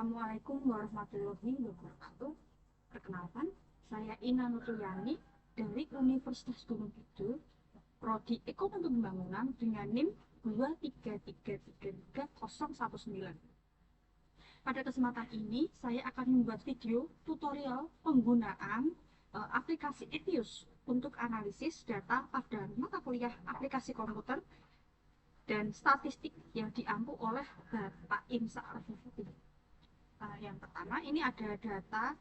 Assalamualaikum warahmatullahi wabarakatuh. Perkenalkan, saya Ina Nutriyani dari Universitas Gunung Kidul, Prodi Ekonomi Pembangunan dengan NIM 233331019. Pada kesempatan ini, saya akan membuat video tutorial penggunaan aplikasi Etius untuk analisis data pada mata kuliah aplikasi komputer dan statistik yang diampu oleh Bapak Imsa Arifin. Yang pertama, ini ada data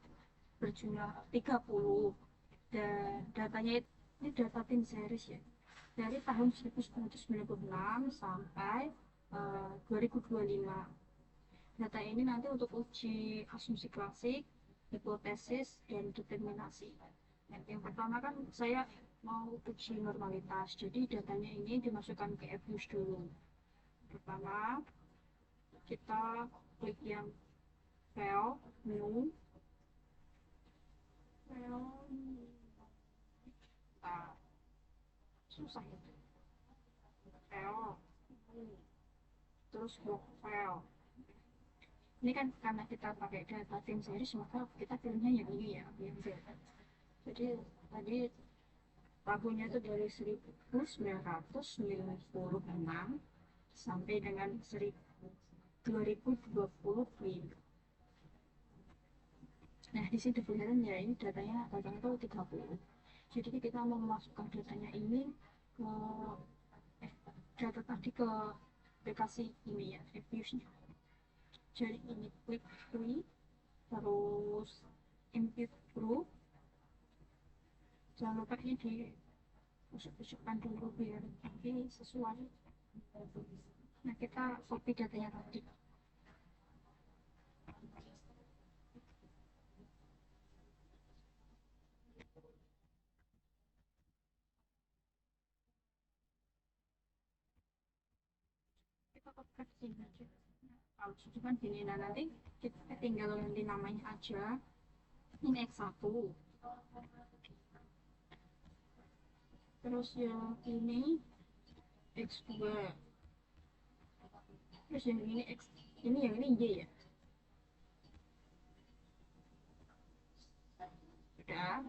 berjumlah 30 dan datanya ini data tim series ya, dari tahun 1996 sampai 2025. Data ini nanti untuk uji asumsi klasik, hipotesis, dan determinasi. Yang pertama kan saya mau uji normalitas, jadi datanya ini dimasukkan ke Fuse dulu. Pertama, kita klik yang file, new, susah ya, file, terus work file. Ini kan karena kita pakai data tim series, maka kita pilihnya yang ini ya, yang Z. Jadi tadi tahunnya itu dari 1996 sampai dengan 2020. Nah, di sini kelihatan ya, ini datanya itu 30. Jadi kita mau memasukkan datanya ini ke data tadi ke aplikasi ini ya, Fuse-nya. Jadi ini klik free, terus import group. Jangan lupa ini dimasukkan dulu biar nanti sesuai. Nah, kita copy datanya tadi. Kita copy sini aja. Kalau sudah kan gini, nah nanti kita tinggal ganti namanya aja. Ini X1. Terus yang ini X2. Terus yang ini X, yang ini Y ya. Udah.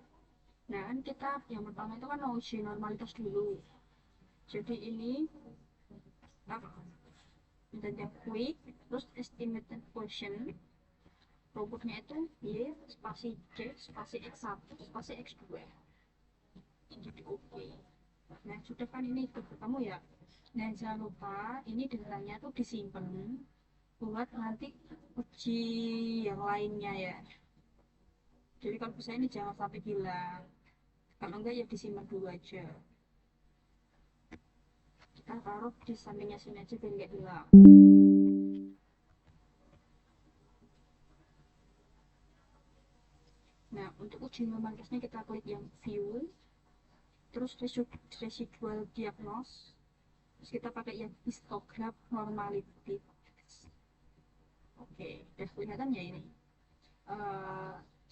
Nah, kan kita yang pertama itu kan mau uji normalitas dulu. Jadi ini metode quick, terus estimated quotient, rumputnya itu Y spasi C spasi X1 spasi X2. Jadi oke. Nah, sudah kan ini ketemu ya. Nah, jangan lupa ini datanya tuh disimpan buat nanti uji yang lainnya ya. Jadi kalau bisa ini jangan sampai hilang. Kalau enggak ya disimpan dulu aja. Kita taruh di sampingnya sini aja biar nggak hilang. Nah, untuk uji normalitasnya kita klik yang view, terus residual diagnose, terus kita pakai yang histograph normality. Oke, udah kelihatan ya ini.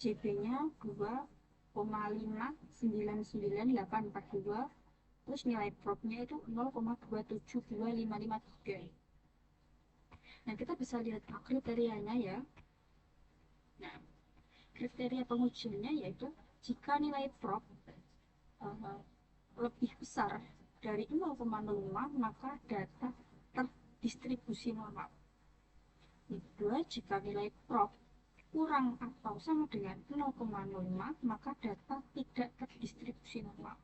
JB-nya 2,599842, terus nilai probe-nya itu 0,272553. Nah, kita bisa lihat kriterianya ya. Nah, kriteria pengujiannya yaitu jika nilai probe lebih besar dari 0,05 maka data terdistribusi normal. Kedua, jika nilai probe kurang atau sama dengan 0,05 maka data tidak terdistribusi normal.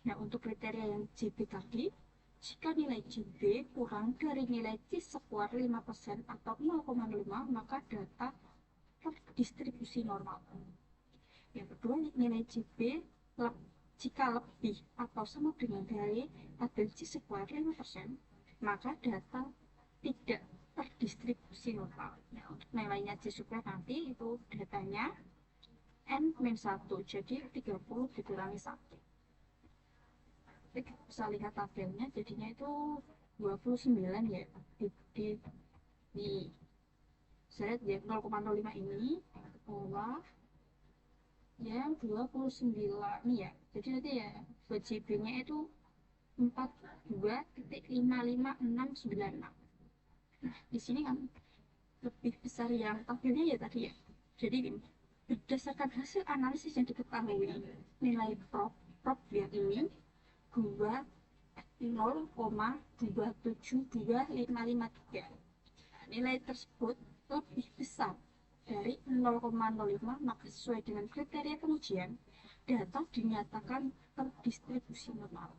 Nah, untuk kriteria yang JB tadi, jika nilai JB kurang dari nilai T-square 5% atau 0,05 maka data terdistribusi normal. Yang kedua, nilai JB jika lebih atau sama dengan dari tabel T-square 5% maka data tidak terdistribusi normal. Nah, untuk nilainya T-square nanti itu datanya N-1, jadi 30 dikurangi 1. Kita bisa lihat tabelnya, jadinya itu 29 ya. Di saya lihat 0,05 ini bawah yang 29 nih ya. Jadi nanti ya buat JB-nya itu 42.55696. Nah, di sini kan lebih besar yang tabelnya ya tadi ya. Jadi gini, berdasarkan hasil analisis yang diketahui, nilai prop yang ini 0,2725553. Nilai tersebut lebih besar dari 0,05, maka sesuai dengan kriteria pengujian, data dinyatakan terdistribusi normal.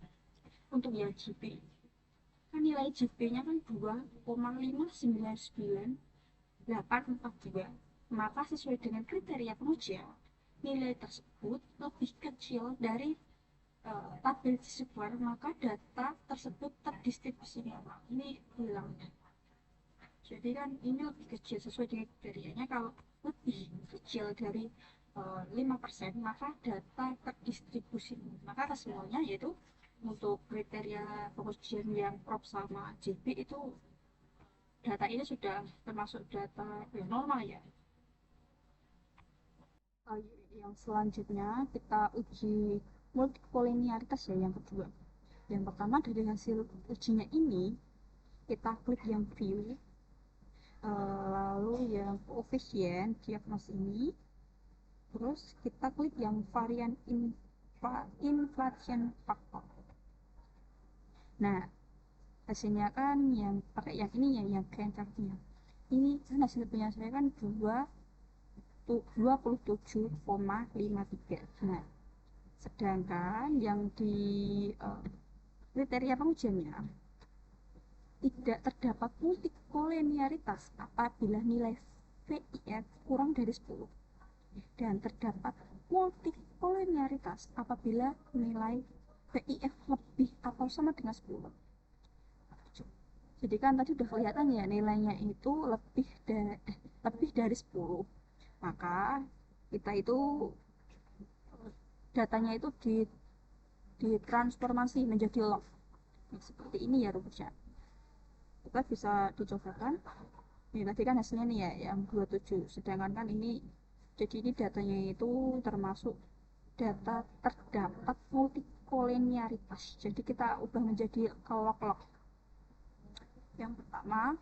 Untuk yang JP, kan nilai JP-nya kan 2,599842, maka sesuai dengan kriteria pengujian, nilai tersebut lebih kecil dari tabel C-square, maka data tersebut terdistribusi normal. Ini hilang. Jadi kan ini lebih kecil sesuai dengan kriterianya. Kalau lebih kecil dari 5%, maka data terdistribusi. Maka kesemuanya yaitu untuk kriteria pengujian yang prop sama JP itu data ini sudah termasuk data yang normal ya. Yang selanjutnya kita uji multikoliniaritas ya, yang kedua. Yang pertama dari hasil ujinya ini kita klik yang view, lalu yang koefisien diagnosis ini, terus kita klik yang varian inflation factor. Nah, hasilnya kan yang pakai yang ini ya, yang grandchart-nya. Ini kan hasil punya saya kan 27,53. Nah, sedangkan yang di kriteria pengujiannya tidak terdapat multikoliniaritas apabila nilai VIF kurang dari 10, dan terdapat multikoliniaritas apabila nilai VIF lebih atau sama dengan 10. Jadi kan tadi udah kelihatan ya, nilainya itu lebih dari 10. Maka kita itu datanya itu ditransformasi menjadi log. Nah, seperti ini ya rumusnya. Kita bisa dicobakan. Ini tadi kan hasilnya nih ya, yang 27. Sedangkan kan ini, jadi ini datanya itu termasuk data terdapat multikoliniaritas. Jadi kita ubah menjadi log-log. Yang pertama,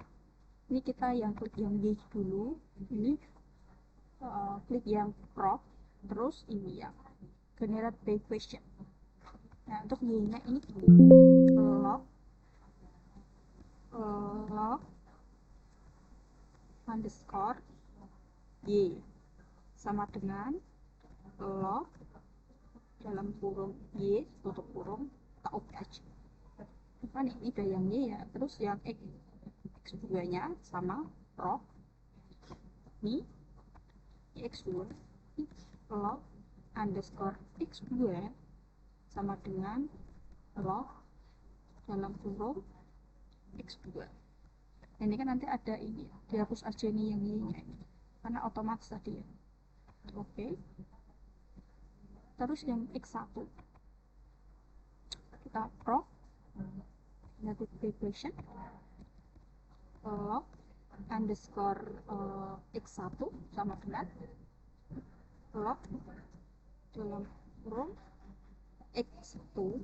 ini kita yang klik yang Y dulu. Ini klik yang prop, terus ini ya generate by question. Nah, untuk Y-nya ini log underscore Y sama dengan log dalam kurung Y tutup kurung tak oke aja. Kan ini udah yang Y ya, terus yang X2 nya sama prop ini X2 log underscore X2 sama dengan log dalam kurung X2. Nah, ini kan nanti ada ini ya, dihapus aja nih yang Y-nya ini karena otomatis tadi ya. Oke. Terus yang X1 kita prop negative equation log underscore X1 sama dengan log dalam kurung X2.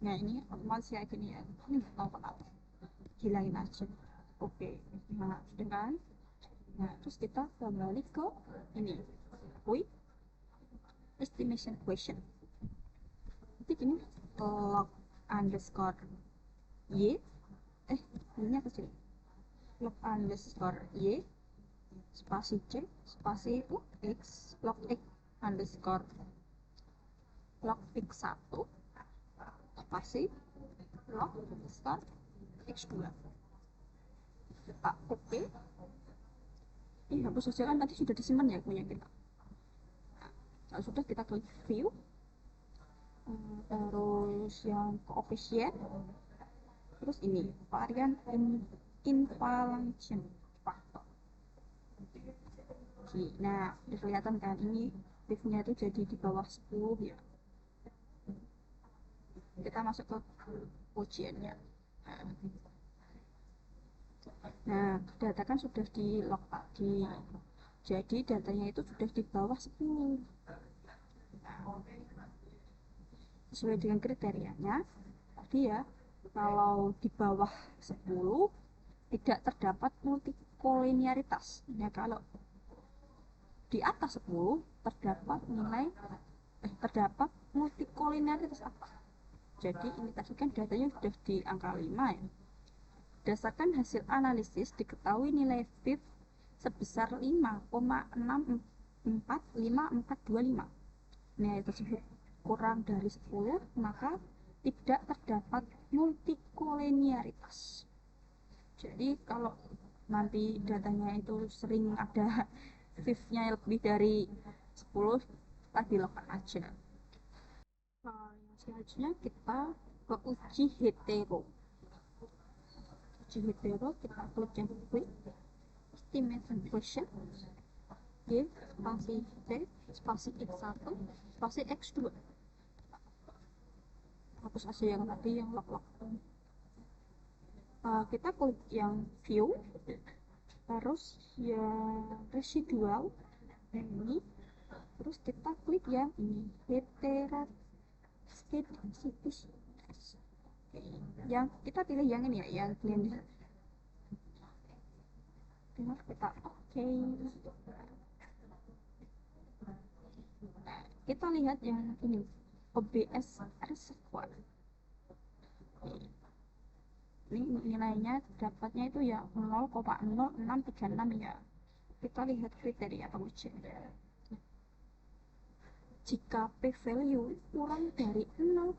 Nah, ini otomatis ya gini ya, ini nggak tahu kenapa, hilangin aja. Oke. Nah, sudah kan. Nah, terus kita kembali ke ini quick estimation question. Jadi gini, log underscore Y ini kecil, log underscore Y spasi C spasi itu X log X underscore log X1 spasi log underscore X2. Kita oke. Ini hapus saja kan tadi sudah disimpan ya punya kita. Nah, kalau sudah kita klik view, terus yang koefisien, terus ini varian inflation factor. Nah, udah kelihatan kan ini div-nya itu jadi di bawah 10 ya. Kita masuk ke ujiannya. Nah, data kan sudah di log tadi, jadi datanya itu sudah di bawah 10. Sesuai dengan kriterianya tadi ya, kalau di bawah 10 tidak terdapat multikolinearitas. Nah, kalau di atas 10 terdapat multikolinearitas apa? Jadi ini tadi kan datanya sudah di angka 5 ya. Berdasarkan hasil analisis diketahui nilai FIF sebesar 5,6452425. Nilai tersebut kurang dari 10, maka tidak terdapat multikolinearitas. Jadi kalau nanti datanya itu sering ada FIF-nya lebih dari 10, kita bilokan aja. Yang selanjutnya kita ke uji hetero. Uji hetero kita klik yang quick estimation question, give spasi C spasi X1 spasi X2. Hapus aja yang tadi yang lock. Kita klik yang view, terus yang residual ini, terus kita klik yang ini heteroskedasticity. Yang kita pilih yang ini ya, yang blended. Kita oke. Kita lihat yang ini OBS reservoir. Ini nilainya dapatnya itu ya 0,0636 ya. Kita lihat kriteria pengujiannya. Jika p-value kurang dari 0,05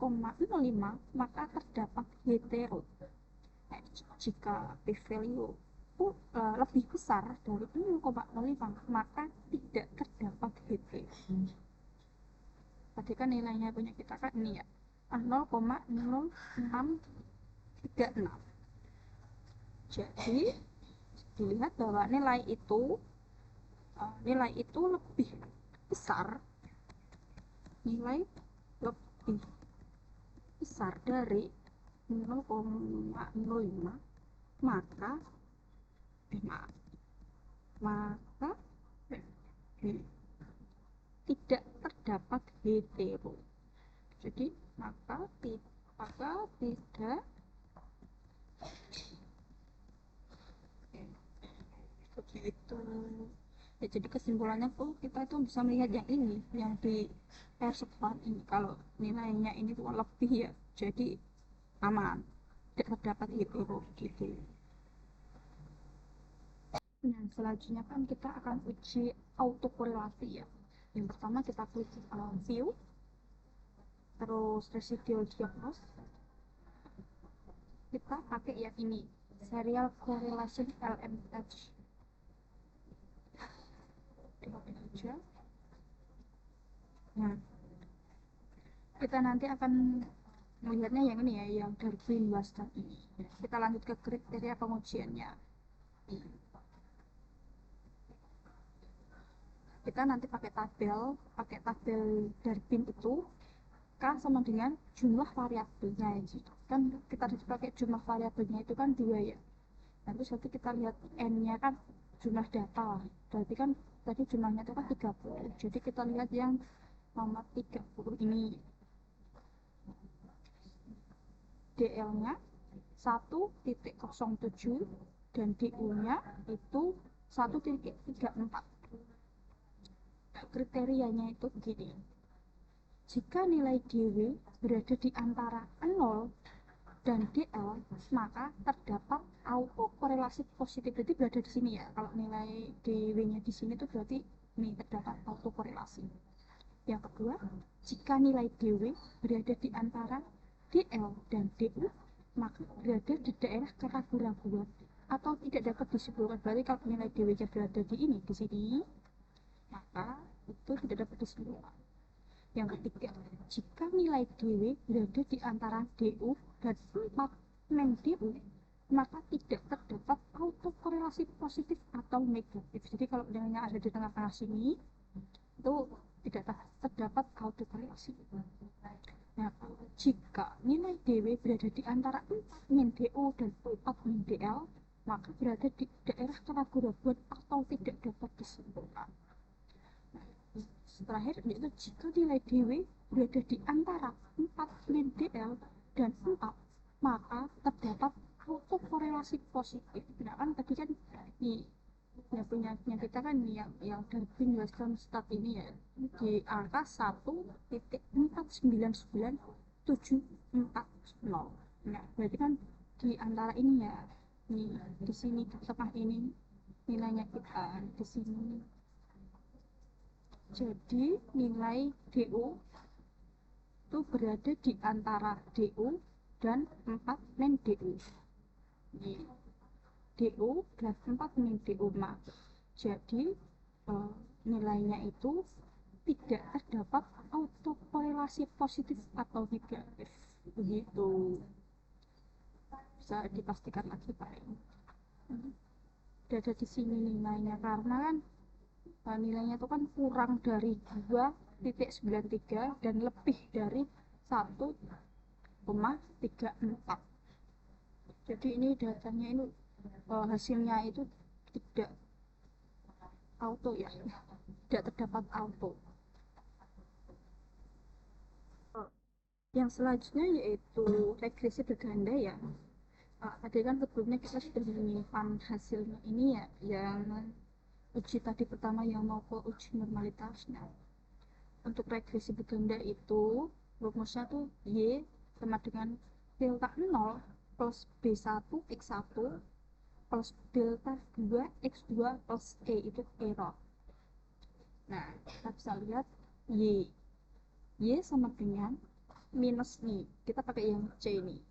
maka terdapat hetero. Jika p-value lebih besar dari 0,05 maka tidak terdapat hetero. Tadi kan nilainya punya kita kan ini ya 0,0636. Jadi dilihat bahwa nilai itu lebih besar, dari 0,05 maka tidak terdapat hetero. Jadi maka tidak begitu ya. Jadi kesimpulannya tuh kita itu bisa melihat yang ini, yang di R1 ini, kalau nilainya ini tuh lebih ya, jadi aman, tidak terdapat hetero gitu. Nah, selanjutnya kan kita akan uji autokorelasi ya. Yang pertama kita klik view, terus residual diagnosis. Kita pakai yang ini, serial correlation LMH. Aja. Nah, kita nanti akan melihatnya yang ini ya, yang Darwin Waston ini. Kita lanjut ke kriteria pengujiannya. Kita nanti pakai tabel Darwin itu K sama dengan jumlah variabelnya ya. Kan kita harus pakai jumlah variabelnya itu kan 2 ya. Nanti nanti kita lihat N-nya kan jumlah data, berarti kan tadi jumlahnya itu kan 30. Jadi kita lihat yang nomor 30 ini. DL-nya 1.07 dan DU-nya itu 1.34. Kriterianya itu begini. Jika nilai DW berada di antara 0 dan DL, maka terdapat autokorelasi positif. Jadi berada di sini ya. Kalau nilai DW-nya di sini itu berarti ini terdapat autokorelasi. Yang kedua, jika nilai DW berada di antara DL dan DU, maka berada di daerah keraguan-raguan atau tidak dapat disimpulkan. Berarti kalau nilai DW-nya berada di sini, maka itu tidak dapat disimpulkan. Yang ketiga, jika nilai DW berada di antara DU dan 4 men DU, maka tidak terdapat autokorelasi positif atau negatif. Jadi kalau nilainya ada di tengah-tengah sini, itu tidak terdapat autokorelasi. Nah, jika nilai DW berada di antara 4 min DU dan 4 min DL, maka berada di daerah keraguan-raguan atau tidak dapat disimpulkan. Terakhir yaitu jika nilai DW berada di antara 4 min DL dan 4, maka terdapat autokorelasi positif. Nah kan tadi kan kan yang dari penjelasan stat ini ya di angka 1,49970. Nah, berarti kan di antara ini ya, di sini di tengah ini nilainya kita di sini. Jadi nilai DU itu berada di antara DU dan 4 min DU. Ini DU dan 4 min DU. Jadi nilainya itu tidak terdapat autokorelasi positif atau negatif, begitu. Bisa dipastikan lagi Pak. Ada di sini nilainya karena kan nilainya itu kan kurang dari 2,93 dan lebih dari 1,34. Jadi ini datanya ini hasilnya itu tidak auto ya, tidak terdapat auto. Yang selanjutnya yaitu regresi berganda ya. Tadi kan sebelumnya kita sudah menyimpan hasilnya ini ya, yang uji tadi pertama yang novel uji normalitasnya. Untuk regresi berganda itu rumusnya tuh Y sama dengan delta 0 plus B1 X1 plus delta 2 X2 plus E, itu error. Nah, kita bisa lihat Y sama dengan minus nih, kita pakai yang C nih,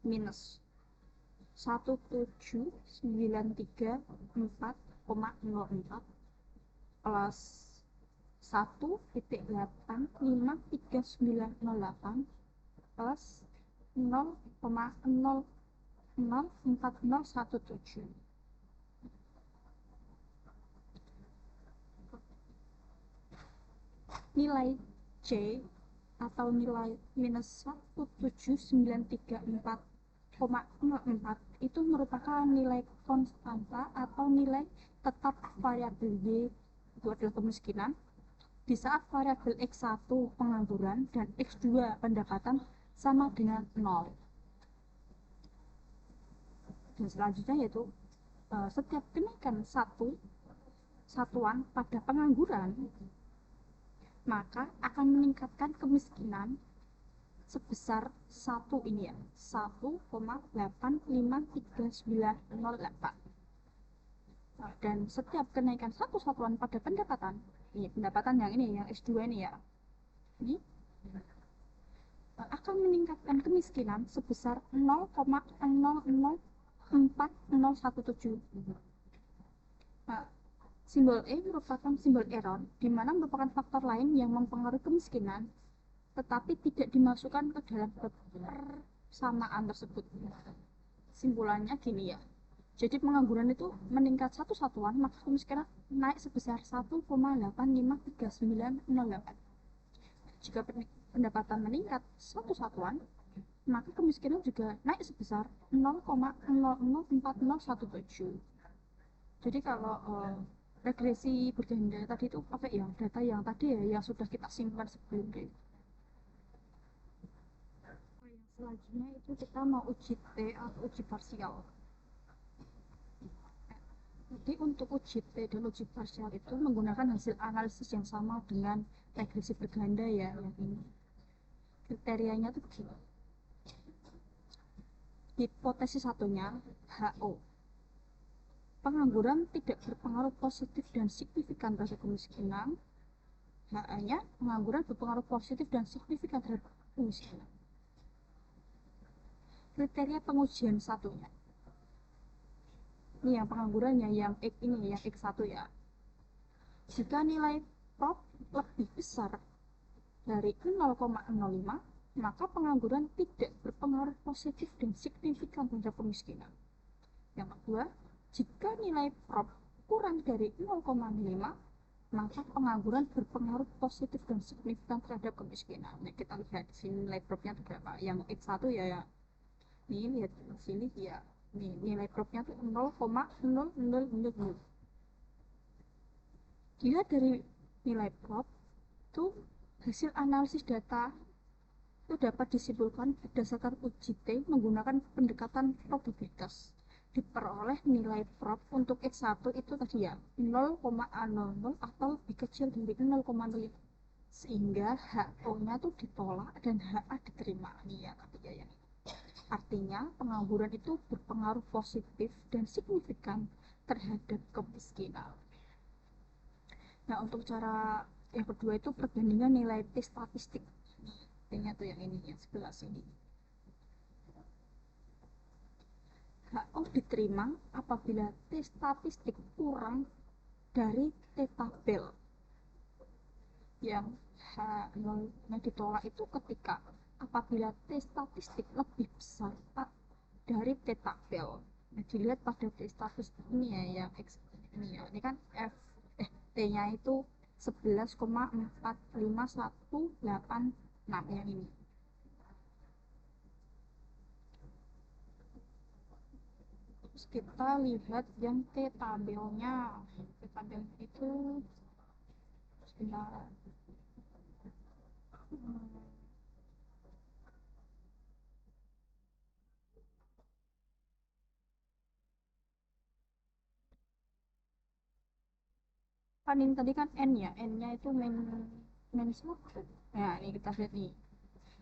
minus 17934,04 plus 1,85398 plus 0,004017. Nilai C atau nilai minus 17934,04 itu merupakan nilai konstanta atau nilai tetap variabel Y, itu adalah kemiskinan, di saat variabel X1 pengangguran dan X2 pendapatan sama dengan 0. Dan selanjutnya yaitu setiap kenaikan satuan pada pengangguran maka akan meningkatkan kemiskinan sebesar 1 ini ya, 1,853908. Dan setiap kenaikan satu satuan pada pendapatan, ini pendapatan yang ini, yang S2 ini ya, ini akan meningkatkan kemiskinan sebesar 0,004017. Simbol E merupakan simbol error, di mana merupakan faktor lain yang mempengaruhi kemiskinan, tetapi tidak dimasukkan ke dalam persamaan tersebut. Simpulannya gini ya, jadi pengangguran itu meningkat satu satuan, maka kemiskinan naik sebesar 1,853908. Jika pendapatan meningkat satu satuan, maka kemiskinan juga naik sebesar 0,004017. Jadi kalau regresi berganda tadi itu pakai yang data yang tadi ya, yang sudah kita simpan sebelumnya. Yang selanjutnya itu kita mau uji T atau uji parsial. Jadi untuk uji T dan uji parsial itu menggunakan hasil analisis yang sama dengan regresi berganda ya, yang ini. Kriterianya tuh begini. Hipotesis satunya HO. Pengangguran tidak berpengaruh positif dan signifikan terhadap kemiskinan. HA-nya pengangguran berpengaruh positif dan signifikan terhadap kemiskinan. Kriteria pengujian satunya. Ini yang penganggurannya, yang X ini, yang X1 ya. Jika nilai prop lebih besar dari 0,05, maka pengangguran tidak berpengaruh positif dan signifikan terhadap kemiskinan. Yang kedua, jika nilai prop kurang dari 0,5, maka pengangguran berpengaruh positif dan signifikan terhadap kemiskinan. Nah, kita lihat di sini nilai propnya itu berapa. Yang X1 ya, ini lihat di sini ya, nih nilai propnya itu 0,0000. Dilihat dari nilai prop itu hasil analisis data itu dapat disimpulkan berdasarkan uji T menggunakan pendekatan probabilitas. diperoleh nilai prop untuk X1 itu tadi ya 0,00 atau lebih kecil dari 0,05, sehingga HO-nya tuh ditolak dan HA diterima nih ya ketiga ya. Artinya pengangguran itu berpengaruh positif dan signifikan terhadap kemiskinan. Nah, untuk cara yang kedua itu perbandingan nilai T statistik. T-nya tuh yang ini, yang sebelah sini. HO diterima apabila T statistik kurang dari T tabel. Yang H0 nya ditolak itu ketika apabila T statistik lebih besar dari T tabel. Nah, dilihat pada T statistik ini ya, yang X ini ya. Ini kan T-nya itu 11,45186 yang ini. Terus kita lihat yang T tabelnya. T tabel itu sebentar. Kan ini tadi kan N ya, N-nya itu min 1. Nah, ini kita lihat nih.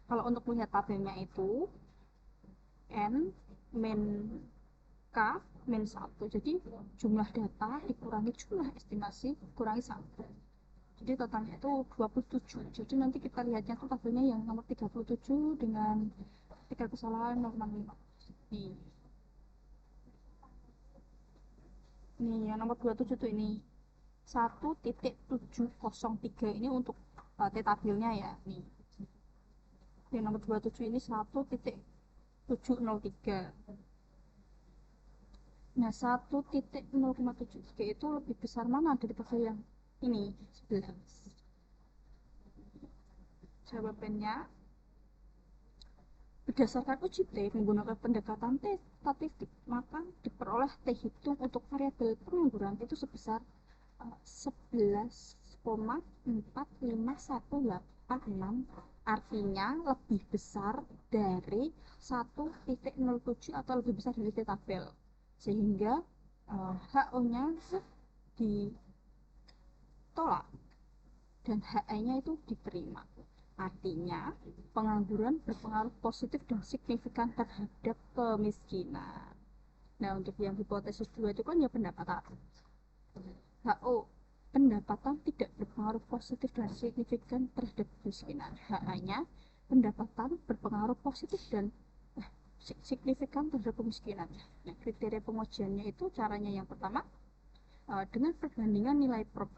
Kalau untuk melihat tabelnya itu N min K min 1. Jadi jumlah data dikurangi jumlah estimasi kurangi 1. Jadi totalnya itu 27. Jadi nanti kita lihatnya tuh tabelnya yang nomor 37 dengan tingkat kesalahan 0,5. Nih. Nih, yang nomor 27 tuh ini 1.703 ini untuk T tabelnya ya. Nih. Yang nomor 27 ini 1.703. Nah, 1.0,73 itu lebih besar mana daripada yang ini 11? Jawabannya berdasarkan uji T menggunakan pendekatan T statistik, maka diperoleh T hitung untuk variabel pengangguran itu sebesar 11,45186, artinya lebih besar dari 1.07 atau lebih besar dari T tabel, sehingga HO-nya ditolak dan HI-nya itu diterima. Artinya pengangguran berpengaruh positif dan signifikan terhadap kemiskinan. Nah, untuk yang hipotesis 2 itu kan ya pendapatan. HO pendapatan tidak berpengaruh positif dan signifikan terhadap kemiskinan. HA-nya pendapatan berpengaruh positif dan signifikan terhadap kemiskinan. Nah, kriteria pengujiannya itu caranya yang pertama dengan perbandingan nilai prop.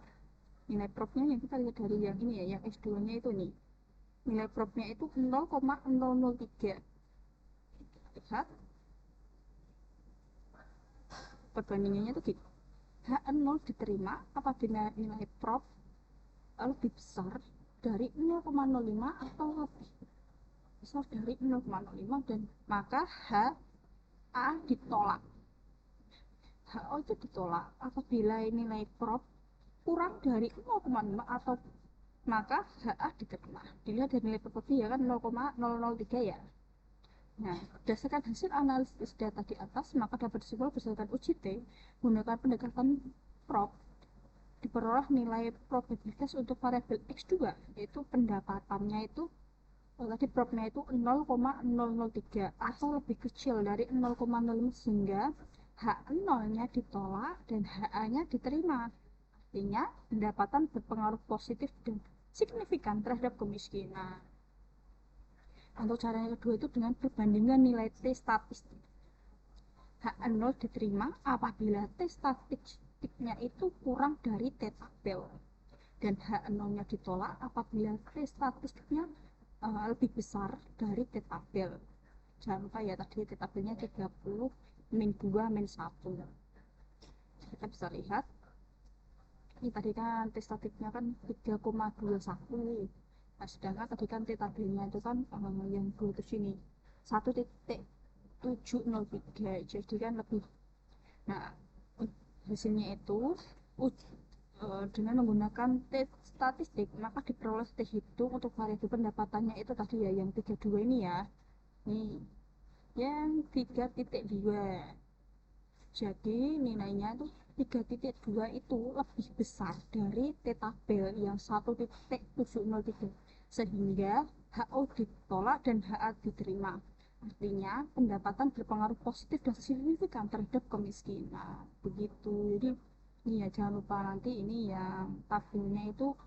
Nilai propnya yang kita lihat dari yang ini ya, yang S2-nya itu nih. Nilai propnya itu 0,003. Lihat perbandingannya itu gitu. H0 diterima apabila nilai prop lebih besar dari 0,05 atau lebih besar dari 0,05 dan maka HA ditolak. HO itu ditolak apabila nilai prop kurang dari 0,5 atau maka HA diterima. Dilihat dari nilai prop ya kan 0,003 ya. Nah, berdasarkan hasil analisis data di atas, maka dapat disimpulkan berdasarkan uji T menggunakan pendekatan prop diperoleh nilai probabilitas untuk variabel X2, yaitu pendapatannya itu tadi propnya itu 0,003 atau lebih kecil dari 0,05 sehingga H0-nya ditolak dan HA-nya diterima. Artinya pendapatan berpengaruh positif dan signifikan terhadap kemiskinan. Untuk cara yang kedua itu dengan perbandingan nilai T statistik. H0 diterima apabila T statistiknya itu kurang dari T tabel dan H0-nya ditolak apabila T statistiknya lebih besar dari T tabel. Jangan lupa ya tadi T tabelnya 30 min 2 min 1. Kita bisa lihat ini tadi kan T statistiknya kan 3,21. Nah, sedangkan tadi kan T tabelnya itu kan yang 27 ini 1.703, jadi kan lebih. Nah, hasilnya itu dengan menggunakan T statistik maka diperoleh T hitung untuk variabel pendapatannya itu tadi ya yang 32 ini ya. Nih, yang 3.2. Jadi nilainya itu 3,2 itu lebih besar dari t tabel yang 1,703, sehingga HO ditolak dan HA diterima. Artinya pendapatan berpengaruh positif dan signifikan terhadap kemiskinan. Begitu. Jadi ini ya, jangan lupa nanti ini yang tabelnya itu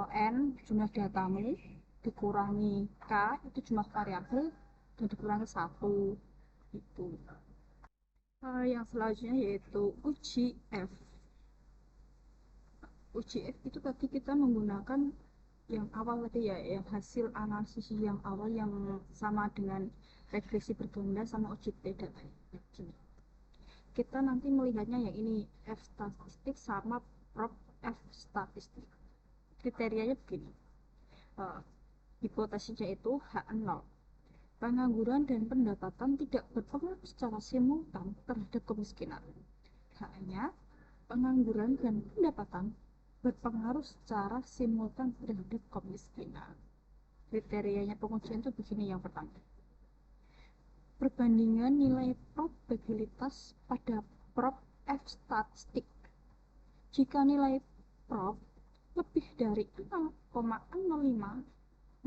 N jumlah datamu dikurangi K itu jumlah variabel dan dikurangi 1 gitu. Yang selanjutnya yaitu uji F. Uji F itu tadi kita menggunakan yang awal tadi ya, yang hasil analisis yang awal yang sama dengan regresi berganda sama uji T dan kita nanti melihatnya yang ini F statistik sama prop F statistik. Kriterianya begini, hipotesisnya itu H0, pengangguran dan pendapatan tidak berpengaruh secara simultan terhadap kemiskinan. Hanya pengangguran dan pendapatan berpengaruh secara simultan terhadap kemiskinan. Kriterianya pengujian itu begini. Yang pertama, perbandingan nilai probabilitas pada prop F statistik. Jika nilai prop lebih dari 0,05,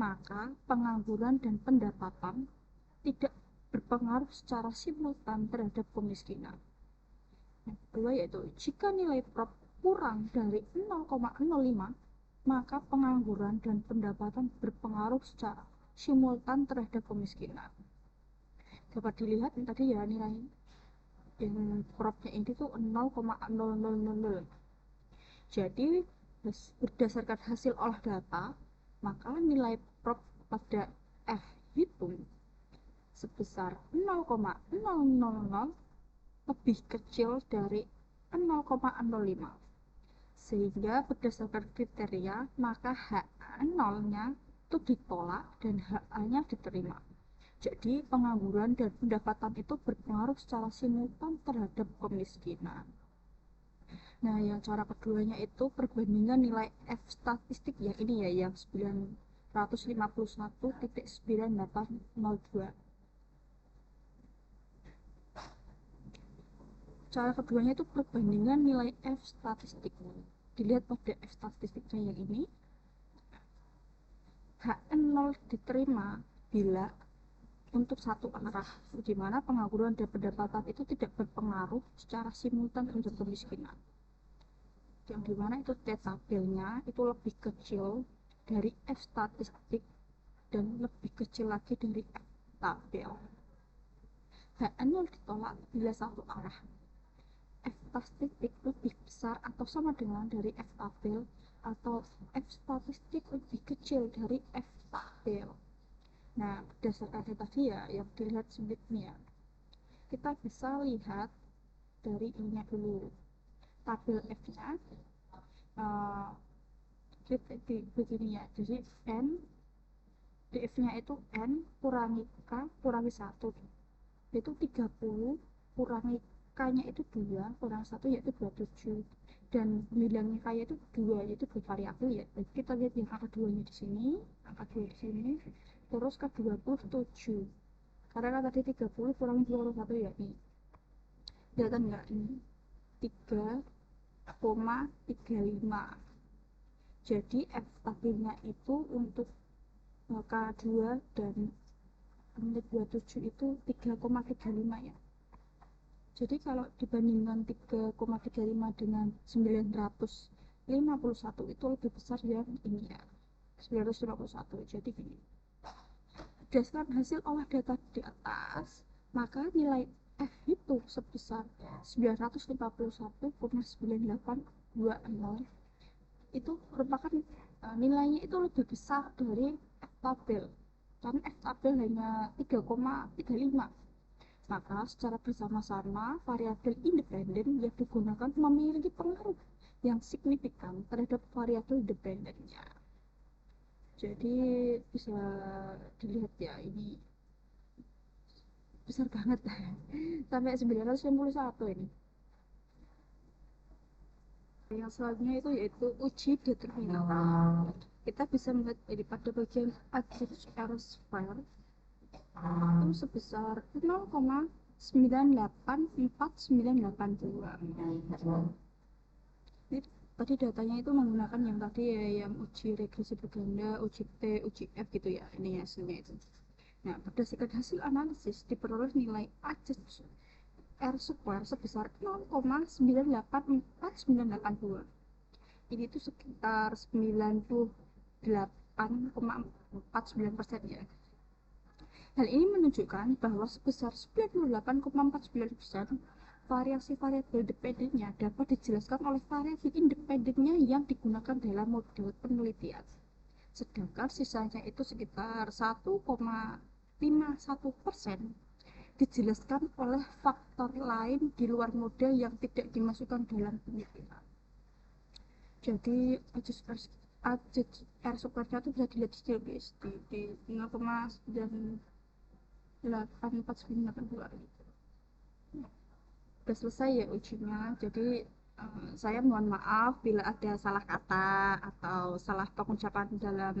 maka pengangguran dan pendapatan tidak berpengaruh secara simultan terhadap kemiskinan. Yang kedua yaitu jika nilai prop kurang dari 0,05, maka pengangguran dan pendapatan berpengaruh secara simultan terhadap kemiskinan. Dapat dilihat tadi ya, nilai yang propnya ini tuh 0,0000. Jadi berdasarkan hasil olah data, maka nilai prop pada F hitung sebesar 0,000 lebih kecil dari 0,05, sehingga berdasarkan kriteria maka HA0-nya itu ditolak dan HA-nya diterima. Jadi pengangguran dan pendapatan itu berpengaruh secara simultan terhadap kemiskinan. Nah, yang cara keduanya itu perbandingan nilai F statistik ya, ini ya yang 951.9802. Cara keduanya itu perbandingan nilai F statistik. Dilihat pada F statistiknya yang ini, HN0 diterima bila untuk satu arah, di mana pengangguran dan pendapatan itu tidak berpengaruh secara simultan terhadap kemiskinan. Yang dimana itu T tabelnya itu lebih kecil dari F statistik dan lebih kecil lagi dari F tabel. HN0 ditolak bila satu arah. F statistik lebih besar atau sama dengan dari F tabel, atau F statistik lebih kecil dari F tabel. Nah, berdasarkan data tadi ya, yang dilihat sebelumnya, kita bisa lihat dari ininya dulu, tabel F-nya begini ya. Jadi N, DF-nya itu N kurangi K kurangi 1, itu 30, kurangi K-nya itu 2, kurang 1 yaitu 27, dan nilainya K itu 2, yaitu 2 variabel ya. Jadi kita lihat yang angka 2-nya di sini, angka 2 di sini, terus ke 27. Karena kan tadi 30 kurangi 2 kurang 1 ya, ini. Kelihatan enggak ini? 3,35. Jadi F tabelnya itu untuk K2 dan 27 itu 3,35 ya. Jadi kalau dibandingkan 3,35 dengan 951 itu lebih besar yang ini ya, 951. Jadi gini, berdasarkan hasil olah data di atas, maka nilai F itu sebesar 951,9820 itu merupakan nilainya itu lebih besar dari F tabel, karena F tabel hanya 3,35. Maka secara bersama-sama variabel independen yang digunakan memiliki pengaruh yang signifikan terhadap variabel dependennya. Jadi bisa dilihat ya, ini besar banget sampai 991 ini. Yang selanjutnya itu yaitu uji determinan. Kita bisa melihat ini pada bagian average error square itu sebesar 0,000 984982. Jadi, tadi datanya itu menggunakan yang tadi ya, yang uji regresi berganda, uji T, uji F gitu ya, ini hasilnya itu. Nah, berdasarkan hasil analisis diperoleh nilai ACES R square sebesar 0,984982. Ini tuh sekitar 98,49% ya. Hal ini menunjukkan bahwa sebesar 98,49% variasi variabel dependennya dapat dijelaskan oleh variasi independennya yang digunakan dalam model penelitian. Sedangkan sisanya itu sekitar 1,51% dijelaskan oleh faktor lain di luar model yang tidak dimasukkan dalam penelitian. Jadi R square-nya itu bisa dilihat di sini guys, di 0,984982 gitu. Udah selesai ya ujinya. Jadi saya mohon maaf bila ada salah kata atau salah pengucapan dalam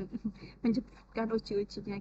menyebutkan uji-ujinya.